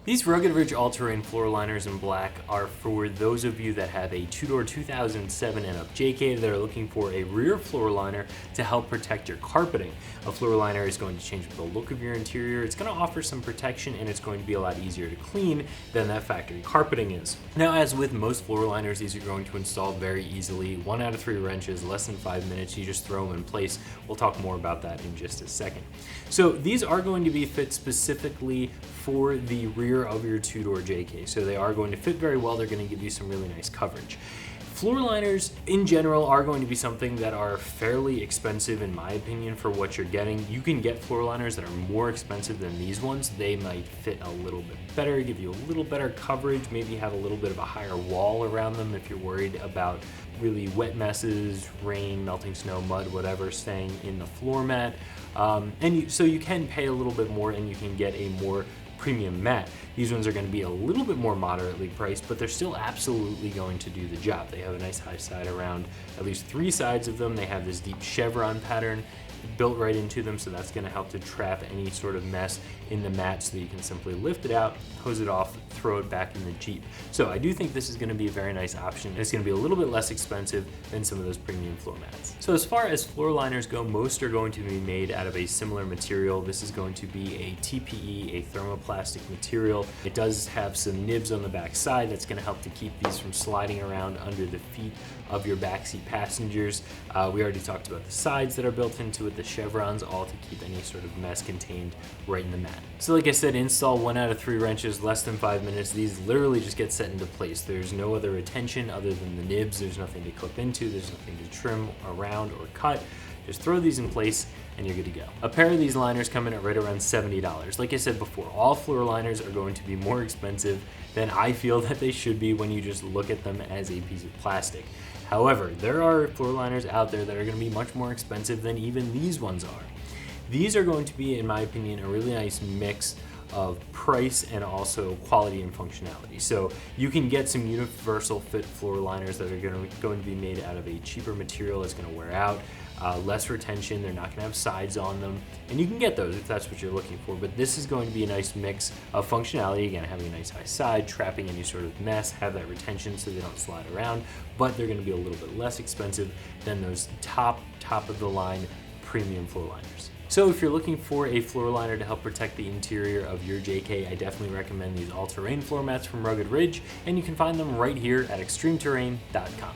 These Rugged Ridge all-terrain floor liners in black are for those of you that have a two-door 2007 and up JK that are looking for a rear floor liner to help protect your carpeting. A floor liner is going to change the look of your interior, it's going to offer some protection, and it's going to be a lot easier to clean than that factory carpeting is. Now, as with most floor liners, these are going to install very easily. 1 out of 3 wrenches, less than 5 minutes, you just throw them in place. We'll talk more about that in just a second. So these are going to be fit specifically for the rear of your two-door JK. So they are going to fit very well. They're going to give you some really nice coverage. Floor liners in general are going to be something that are fairly expensive in my opinion for what you're getting. You can get floor liners that are more expensive than these ones. They might fit a little bit better, give you a little better coverage, maybe have a little bit of a higher wall around them if you're worried about really wet messes, rain, melting snow, mud, whatever, staying in the floor mat. So you can pay a little bit more and you can get a more premium mat. These ones are going to be a little bit more moderately priced, but they're still absolutely going to do the job. They have a nice high side around at least 3 sides of them. They have this deep chevron pattern built right into them, so that's going to help to trap any sort of mess in the mat so that you can simply lift it out, hose it off, throw it back in the Jeep. So I do think this is going to be a very nice option. It's going to be a little bit less expensive than some of those premium floor mats. So as far as floor liners go, most are going to be made out of a similar material. This is going to be a TPE, a thermoplastic material. It does have some nibs on the back side that's going to help to keep these from sliding around under the feet of your backseat passengers. We already talked about the sides that are built into it, the chevrons, all to keep any sort of mess contained right in the mat. So like I said, install 1 out of 3 wrenches, less than 5 minutes. These literally just get set into place. There's no other retention other than the nibs. There's nothing to clip into, there's nothing to trim around or cut. Just throw these in place and you're good to go. A pair of these liners come in at right around $70. Like I said before, all floor liners are going to be more expensive than I feel that they should be when you just look at them as a piece of plastic. However, there are floor liners out there that are going to be much more expensive than even these ones are. These are going to be, in my opinion, a really nice mix of price and also quality and functionality. So you can get some universal fit floor liners that are going to be made out of a cheaper material that's going to wear out, less retention, they're not going to have sides on them, and you can get those if that's what you're looking for. But this is going to be a nice mix of functionality, again, having a nice high side, trapping any sort of mess, have that retention so they don't slide around, but they're going to be a little bit less expensive than those top of the line premium floor liners. So if you're looking for a floor liner to help protect the interior of your JK, I definitely recommend these all-terrain floor mats from Rugged Ridge, and you can find them right here at ExtremeTerrain.com.